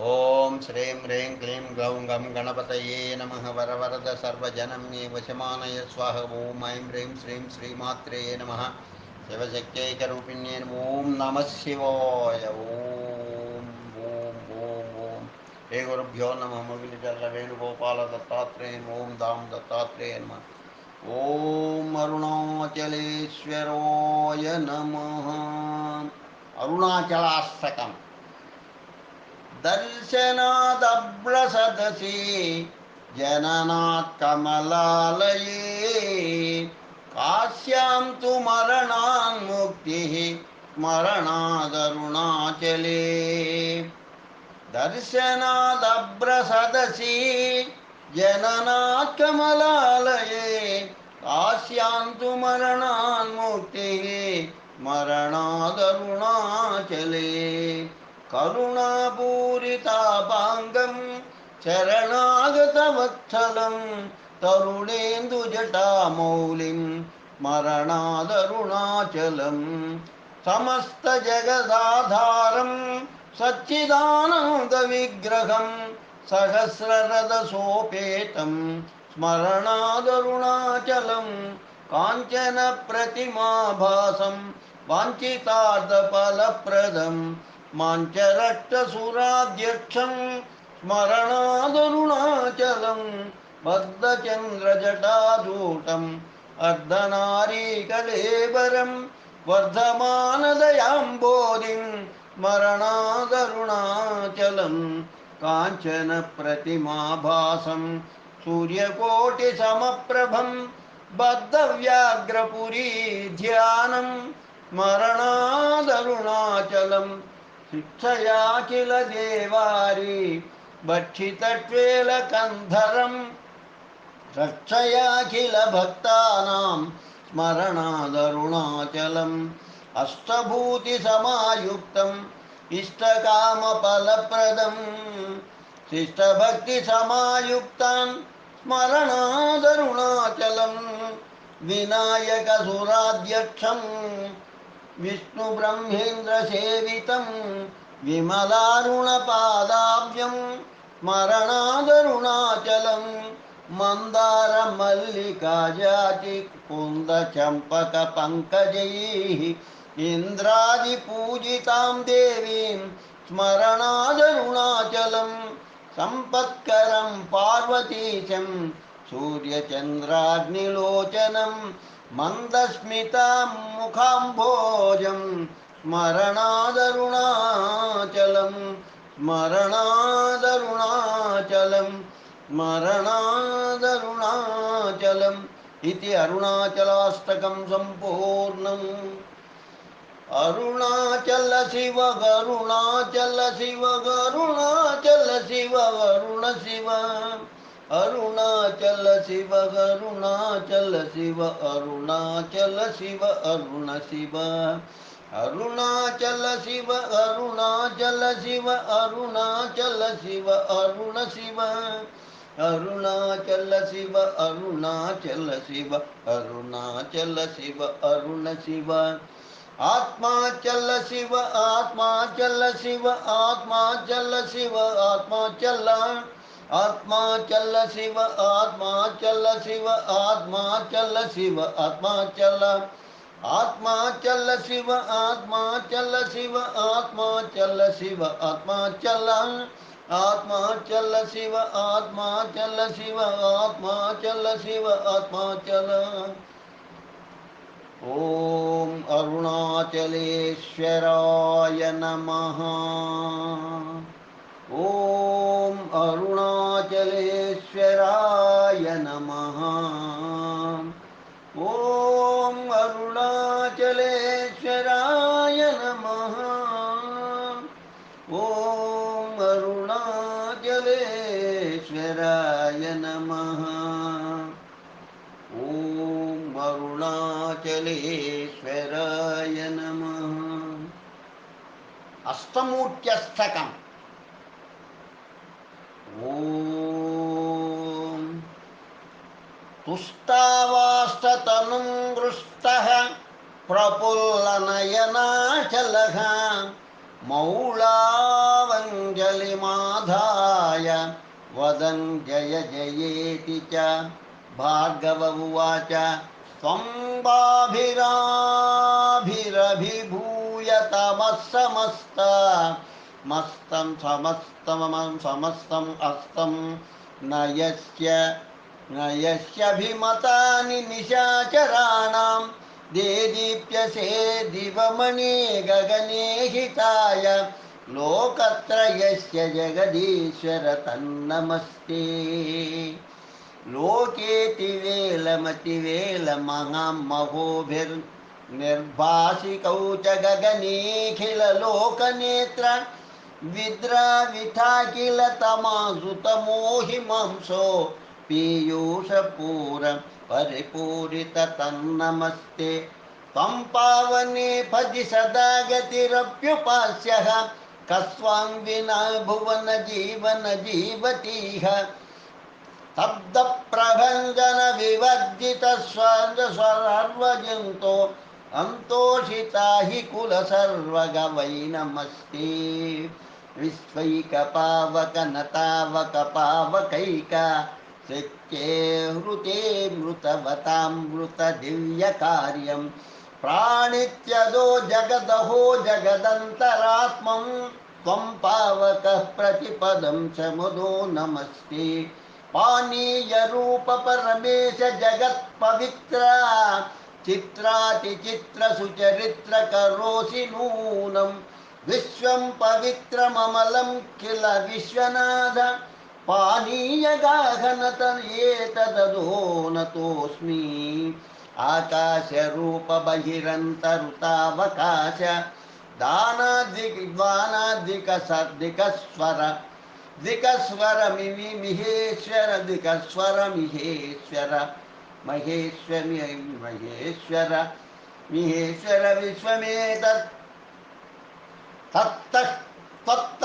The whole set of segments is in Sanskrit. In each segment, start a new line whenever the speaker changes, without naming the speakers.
ओम श्रीं ह्रीं क्लीं ग्लौं गं गणपतये नमः वरवरद सर्वजनं मे वशमानय स्वाहा ओम ऐं ह्रीं श्रीं श्रीमात्रे नमः शिवशक्त्यैकरूपिण्ये ओम नमः शिवाय ओम ओम ओम ओम हे गुरुभ्यो नमः मुरलीधर वेणुगोपाल दत्तात्रेय ओम दाम दत्तात्रेय नमः ओम अरुणाचलेश्वराय नमः अरुणाचलाष्टकम् दर्शनादभ्रसदसि जननात् कमलालये काश्यां तु मरणान्मुक्तिः स्मरणादरुणाचले दर्शनादभ्रसदसि जननात् कमलालये काश्यां तु मरणान्मुक्तिः स्मरणादरुणाचले करुणापूरितापाङ्गं शरणागतवत्सलं तरुणेन्दुजटामौलिं स्मरणादरुणाचलं समस्तजगदाधारं सच्चिदानन्दविग्रहं सहस्ररथसोपेतं स्मरणादरुणाचलं काञ्चनप्रतिमाभासं वाञ्छितार्थफलप्रदं माञ्चरक्तसुराध्यक्षं स्मरणादरुणाचलं बद्धचन्द्रजटाधूटम् अर्धनारीकलेवरं वर्धमानदयाम्बोधिं स्मरणादरुणाचलं काञ्चनप्रतिमाभासं सूर्यकोटिसमप्रभं बद्धव्याघ्रपुरी ध्यानं स्मरणादरुणाचलं शिक्षया किल देवारी भक्षितट्वेलकन्धरं रक्षयाखिल भक्तानां स्मरणादरुणाचलम् अष्टभूतिसमायुक्तम् इष्टकामफलप्रदं शिष्टभक्तिसमायुक्तान् स्मरणादरुणाचलं विनायकसुराध्यक्षं विष्णुब्रह्मेन्द्रसेवितं विमलारुणपादाब्जं स्मरणादरुणाचलं मन्दारमल्लिकाजाति कुन्दचम्पकपङ्कजैः इन्द्रादिपूजितां देवीं स्मरणादरुणाचलं सम्पत्करं पार्वतीशं सूर्यचन्द्राग्निलोचनं मन्दस्मितां मुखाम्भोजं स्मरणादरुणाचलं स्मरणादरुणाचलं स्मरणादरुणाचलम् इति अरुणाचलाष्टकं सम्पूर्णम् अरुणाचल शिव करुणाचल शिव करुणाचल शिव करुण शिव अरुणाचल शिव करुणाचल शिव अरुणाचल शिव अरुण शिव अरुणाचल शिव अरुणाचल शिव अरुणाचल शिव अरुण शिव अरुणाचल शिव अरुणाचल शिव अरुणाचल शिव अरुण शिव आत्मा चल शिव आत्मा चल शिव आत्मा चल शिव आत्मा चल आत्मा चल शिव आत्मा चल शिव आत्मा चल शिव आत्मा चल आत्मा चल शिव आत्मा चल शिव आत्मा चल शिव आत्मा चल आत्मा चल शिव आत्मा चल शिव आत्मा चल शिव आत्मा चल ओम अरुणाचलेश्वराय नमः। ओम अरुणाचलेश्वराय नमः। ओम अरुणाचलेश्वराय नमः। ओम अरुणाचलेश्वराय नमः। ओम अरुणाचलेश्वराय नमः। अष्टमूर्त्यष्टकम्। ओम तुष्टावाष्टतनुं दृष्टः प्रफुल्लनयनाचलः मौलावञ्जनशोभितः चलिमाधाय वदन् जय जयेति च। भार्गव उवाच त्वं बाभिराभिरभिभूय तमः समस्तम् अस्तं न यस्यभिमतानि निशाचराणां देदीप्यसे दिवमणि गगने हिताय लोकत्रयस्य जगदीश्वर तन्नमस्ते। लोकेतिवेलमतिवेलमहामहोभिर्निर्भासिकौ च गगनेऽखिललोकनेत्र विद्राविथा किल तमासुतमोहिमांसो पीयूषपूर परिपूरिततन्नमस्ते। त्वं पावने पदि सदा गतिरप्युपास्यः कस्वां विना भुवन जीवन जीवतीह। स्तब्धप्रभञ्जन विवर्जित सर्वजन्तो अन्तोषिता हि कुल सर्वगवै नमस्ते। विश्वैकपावकनतावकपावकैका सृत्ये हृते मृतवतामृतदिव्यकार्यं प्राणित्यदो जगदहो जगदन्तरात्मं त्वं पावकः प्रतिपदं च मुदो नमस्ते। पानीयरूप परमेश जगत्पवित्रा चित्रातिचित्रसुचरित्र करोसि नूनं विश्वं पवित्रममलं किल विश्वनाथ पानीयगाहनत एतदधोनतोऽस्मि। आकाशरूप बहिरन्तरुतावकाश दानाद्विकस्वर दिकस्वरमिहेश्वर दिकस्वरमिहेश्वर महेश्वर विश्वमेतत् तत्तः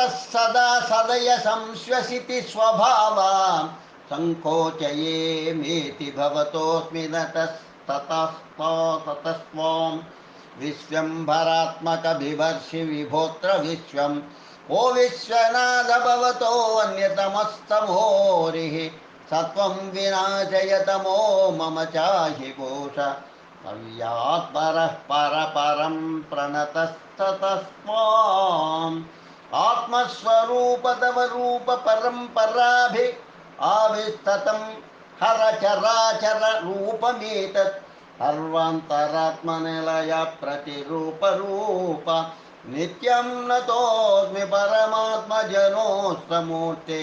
सदा सदय संश्वसिति स्वभावा संकोचये मेति भवतोऽस्मि ततस्त्वां विश्वम्भरात्मक बिभर्षि विभोत्र विश्वं ओ विश्वनाथ भवतो अन्यतमस्तमोरिः सत्वं विनाशयतमो मम चाहि घोष अव्यात् परं प्रणतस्ततस्त्वाम् आत्मस्वरूप तव रूप परम्पराभि आविस्ततं हरचराचर रूपमेतत् सर्वान्तरात्मनिलय प्रतिरूपरूप नित्यं नतोऽस्मि परमात्मजनोऽस्तमूर्ते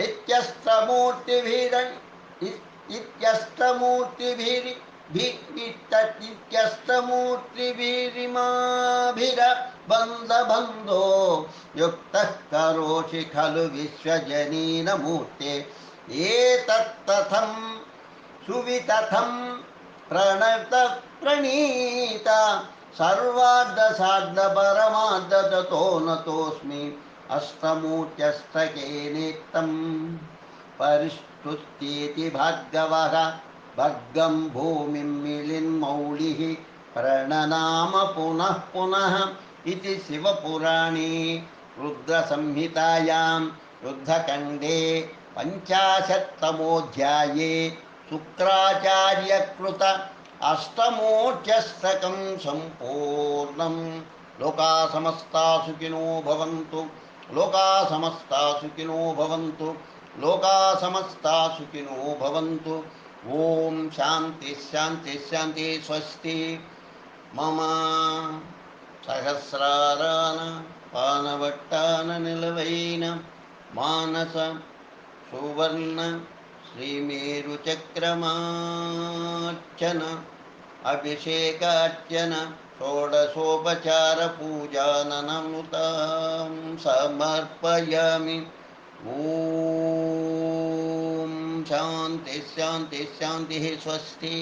इत्यस्तमूर्तिभिरिमाभिरबन्धबन्धो युक्तः करोषि खलु विश्वजनीनमूर्ते। एतत्तथं सुवितथं प्रणीत सर्वार्धसार्ध परमार्ध ततो नतोऽस्मि अष्टमूर्त्यष्टके नित्यं परिष्टुस्तीति भार्गवः भर्गं भूमिं मिलिन्मौलिः प्रणनाम पुनः पुनः इति शिवपुराणे रुद्रसंहितायां युद्धकाण्डे 50तमोऽध्याये शुक्राचार्यकृत अष्टमोऽष्टकं सम्पूर्णम्। लोकाः समस्ताः सुखिनो भवन्तु, लोकाः समस्ताः सुखिनो भवन्तु, लोकाः समस्ताः सुखिनो भवन्तु। ओम शांति शांति शांति स्वस्ति। मम सहस्रारान पानवट्टान निलवैन मानस सुवर्ण श्रीमेरुचक्रमार्चन अभिषेकार्चन षोडशोपचार पूजाननमुतां समर्पयामि। ओम शांति शांति शांति स्वस्ति।